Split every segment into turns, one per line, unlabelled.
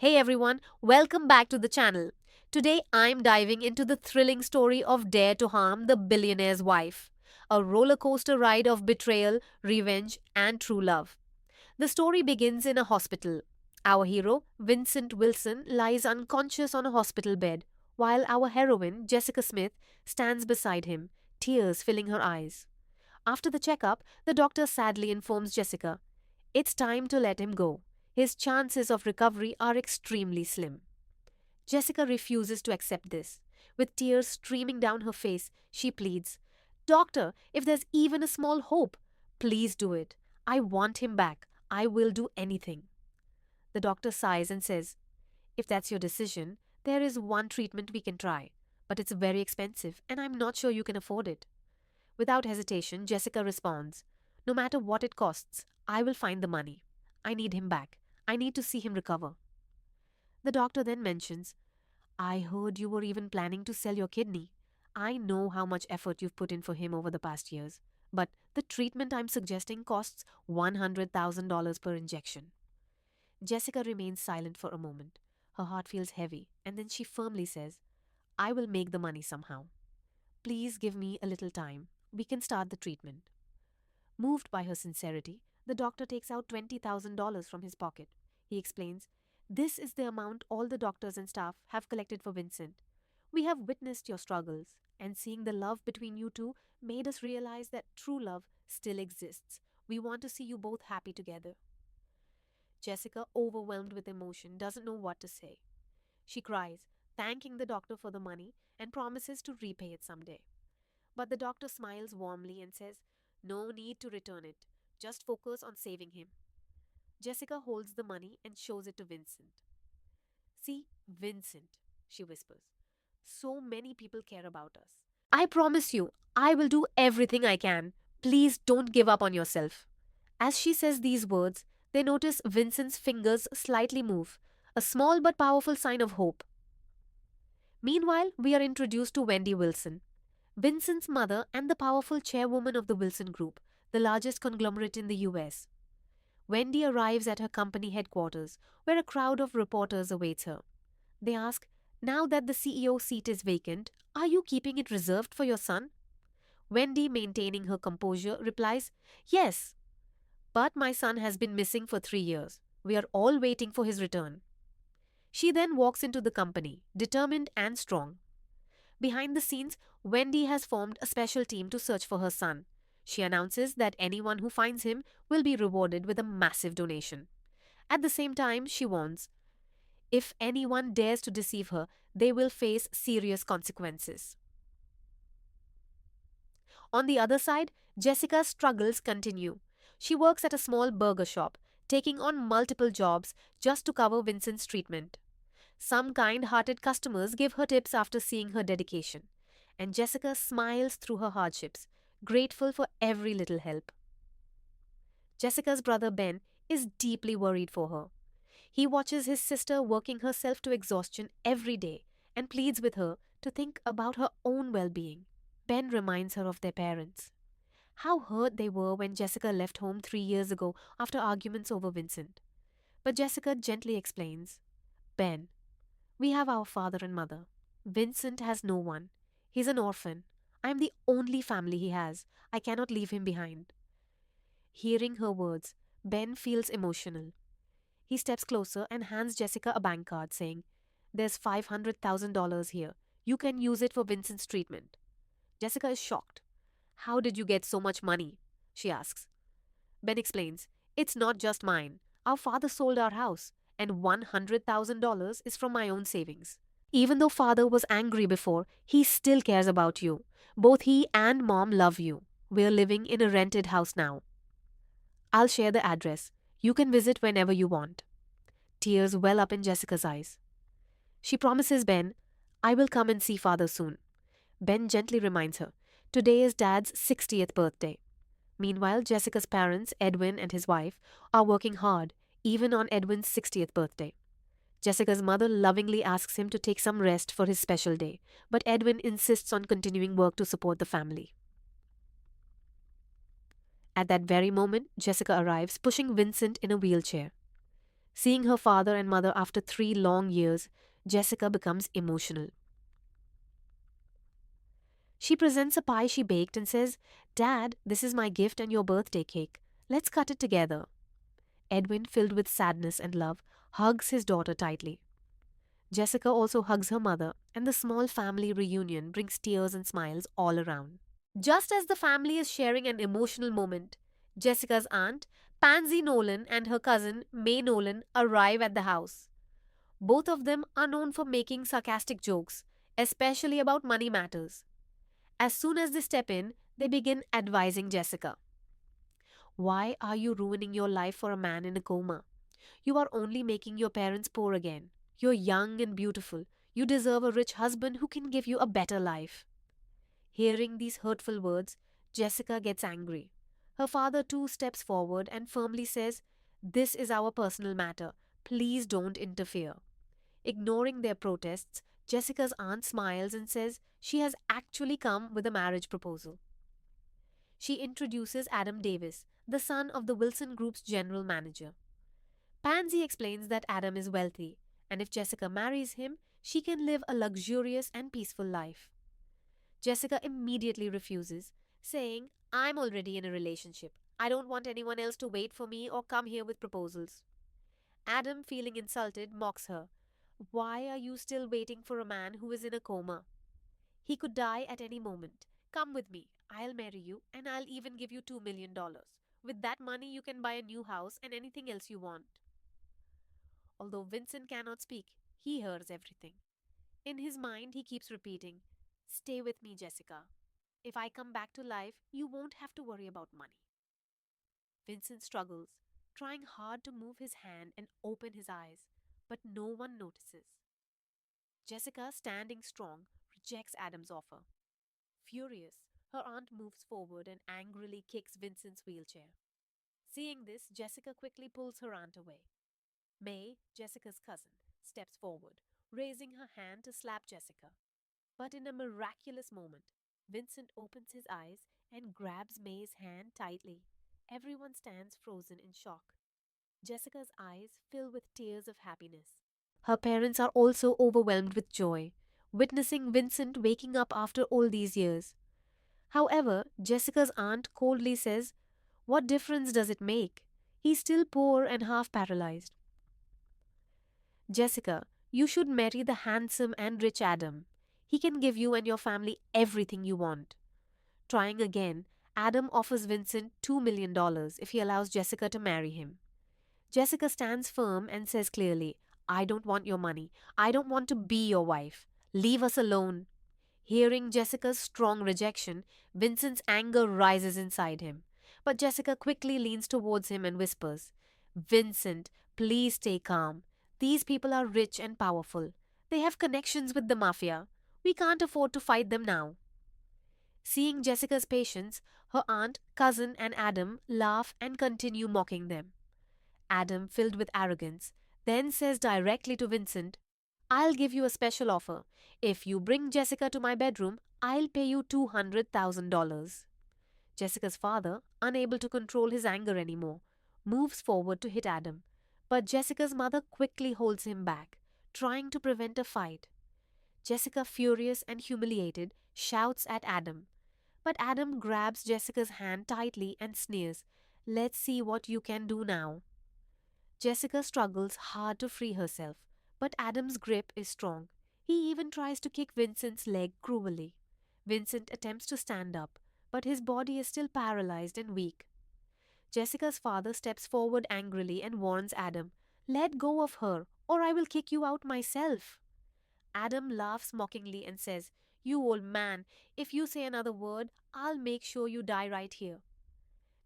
Hey everyone, welcome back to the channel. Today I'm diving into the thrilling story of Dare to Harm the Billionaire's Wife, a roller coaster ride of betrayal, revenge, and true love. The story begins in a hospital. Our hero, Vincent Wilson, lies unconscious on a hospital bed, while our heroine, Jessica Smith, stands beside him, tears filling her eyes. After the checkup, the doctor sadly informs Jessica it's time to let him go. His chances of recovery are extremely slim. Jessica refuses to accept this. With tears streaming down her face, she pleads, Doctor, if there's even a small hope, please do it. I want him back. I will do anything. The doctor sighs and says, If that's your decision, there is one treatment we can try, but it's very expensive and I'm not sure you can afford it. Without hesitation, Jessica responds, No matter what it costs, I will find the money. I need him back. I need to see him recover. The doctor then mentions, I heard you were even planning to sell your kidney. I know how much effort you've put in for him over the past years, but the treatment I'm suggesting costs $100,000 per injection. Jessica remains silent for a moment. Her heart feels heavy, and then she firmly says, I will make the money somehow. Please give me a little time. We can start the treatment. Moved by her sincerity, the doctor takes out $20,000 from his pocket. He explains, This is the amount all the doctors and staff have collected for Vincent. We have witnessed your struggles, and seeing the love between you two made us realize that true love still exists. We want to see you both happy together. Jessica, overwhelmed with emotion, doesn't know what to say. She cries, thanking the doctor for the money and promises to repay it someday. But the doctor smiles warmly and says, No need to return it. Just focus on saving him. Jessica holds the money and shows it to Vincent. See, Vincent, she whispers. So many people care about us. I promise you, I will do everything I can. Please don't give up on yourself. As she says these words, they notice Vincent's fingers slightly move, a small but powerful sign of hope. Meanwhile, we are introduced to Wendy Wilson, Vincent's mother and the powerful chairwoman of the Wilson Group, the largest conglomerate in the US. Wendy arrives at her company headquarters, where a crowd of reporters awaits her. They ask, Now that the CEO seat is vacant, are you keeping it reserved for your son? Wendy, maintaining her composure, replies, Yes, but my son has been missing for 3 years. We are all waiting for his return. She then walks into the company, determined and strong. Behind the scenes, Wendy has formed a special team to search for her son. She announces that anyone who finds him will be rewarded with a massive donation. At the same time, she warns if anyone dares to deceive her, they will face serious consequences. On the other side, Jessica's struggles continue. She works at a small burger shop, taking on multiple jobs just to cover Vincent's treatment. Some kind hearted customers give her tips after seeing her dedication, and Jessica smiles through her hardships, grateful for every little help. Jessica's brother Ben is deeply worried for her. He watches his sister working herself to exhaustion every day and pleads with her to think about her own well being. Ben reminds her of their parents. How hurt they were when Jessica left home 3 years ago after arguments over Vincent. But Jessica gently explains, Ben, we have our father and mother. Vincent has no one. He's an orphan. I am the only family he has. I cannot leave him behind. Hearing her words, Ben feels emotional. He steps closer and hands Jessica a bank card saying, There's $500,000 here. You can use it for Vincent's treatment. Jessica is shocked. How did you get so much money? She asks. Ben explains, It's not just mine. Our father sold our house, and $100,000 is from my own savings. Even though father was angry before, he still cares about you. Both he and mom love you. We're living in a rented house now. I'll share the address. You can visit whenever you want. Tears well up in Jessica's eyes. She promises Ben, I will come and see father soon. Ben gently reminds her, Today is Dad's 60th birthday. Meanwhile, Jessica's parents, Edwin and his wife, are working hard, even on Edwin's 60th birthday. Jessica's mother lovingly asks him to take some rest for his special day, but Edwin insists on continuing work to support the family. At that very moment, Jessica arrives, pushing Vincent in a wheelchair. Seeing her father and mother after 3 long years, Jessica becomes emotional. She presents a pie she baked and says, "Dad, this is my gift and your birthday cake. Let's cut it together." Edwin, filled with sadness and love, hugs his daughter tightly. Jessica also hugs her mother, and the small family reunion brings tears and smiles all around. Just as the family is sharing an emotional moment, Jessica's aunt, Pansy Nolan, and her cousin, May Nolan, arrive at the house. Both of them are known for making sarcastic jokes, especially about money matters. As soon as they step in, they begin advising Jessica. "Why are you ruining your life for a man in a coma? You are only making your parents poor again. You're young and beautiful. You deserve a rich husband who can give you a better life." Hearing these hurtful words, Jessica gets angry. Her father too steps forward and firmly says, "This is our personal matter. Please don't interfere." Ignoring their protests, Jessica's aunt smiles and says she has actually come with a marriage proposal. She introduces Adam Davis, the son of the Wilson Group's general manager. Pansy explains that Adam is wealthy, and if Jessica marries him, she can live a luxurious and peaceful life. Jessica immediately refuses, saying, "I'm already in a relationship. I don't want anyone else to wait for me or come here with proposals." Adam, feeling insulted, mocks her. "Why are you still waiting for a man who is in a coma? He could die at any moment. Come with me. I'll marry you, and I'll even give you $2 million. With that money, you can buy a new house and anything else you want." Although Vincent cannot speak, he hears everything. In his mind, he keeps repeating, "Stay with me, Jessica. If I come back to life, you won't have to worry about money." Vincent struggles, trying hard to move his hand and open his eyes, but no one notices. Jessica, standing strong, rejects Adam's offer. Furious, her aunt moves forward and angrily kicks Vincent's wheelchair. Seeing this, Jessica quickly pulls her aunt away. May, Jessica's cousin, steps forward, raising her hand to slap Jessica. But in a miraculous moment, Vincent opens his eyes and grabs May's hand tightly. Everyone stands frozen in shock. Jessica's eyes fill with tears of happiness. Her parents are also overwhelmed with joy, witnessing Vincent waking up after all these years. However, Jessica's aunt coldly says, "What difference does it make? He's still poor and half paralyzed." "Jessica, you should marry the handsome and rich Adam. He can give you and your family everything you want." Trying again, Adam offers Vincent $2 million if he allows Jessica to marry him. Jessica stands firm and says clearly, "I don't want your money. I don't want to be your wife. Leave us alone." Hearing Jessica's strong rejection, Vincent's anger rises inside him. But Jessica quickly leans towards him and whispers, "Vincent, please stay calm. These people are rich and powerful. They have connections with the mafia. We can't afford to fight them now." Seeing Jessica's patience, her aunt, cousin, and Adam laugh and continue mocking them. Adam, filled with arrogance, then says directly to Vincent, "I'll give you a special offer. If you bring Jessica to my bedroom, I'll pay you $200,000. Jessica's father, unable to control his anger anymore, moves forward to hit Adam. But Jessica's mother quickly holds him back, trying to prevent a fight. Jessica, furious and humiliated, shouts at Adam. But Adam grabs Jessica's hand tightly and sneers, "Let's see what you can do now." Jessica struggles hard to free herself, but Adam's grip is strong. He even tries to kick Vincent's leg cruelly. Vincent attempts to stand up, but his body is still paralyzed and weak. Jessica's father steps forward angrily and warns Adam, "Let go of her, or I will kick you out myself." Adam laughs mockingly and says, "You old man, if you say another word, I'll make sure you die right here."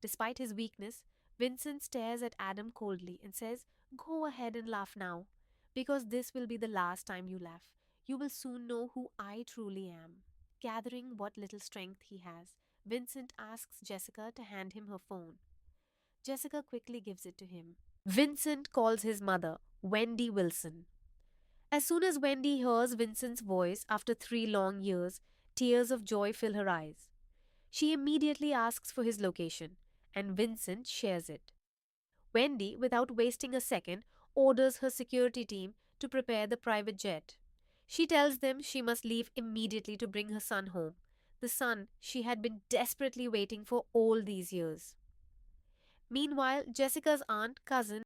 Despite his weakness, Vincent stares at Adam coldly and says, "Go ahead and laugh now, because this will be the last time you laugh. You will soon know who I truly am." Gathering what little strength he has, Vincent asks Jessica to hand him her phone. Jessica quickly gives it to him. Vincent calls his mother, Wendy Wilson. As soon as Wendy hears Vincent's voice after 3 long years, tears of joy fill her eyes. She immediately asks for his location, and Vincent shares it. Wendy, without wasting a second, orders her security team to prepare the private jet. She tells them she must leave immediately to bring her son home, the son she had been desperately waiting for all these years. Meanwhile, Jessica's aunt, cousin,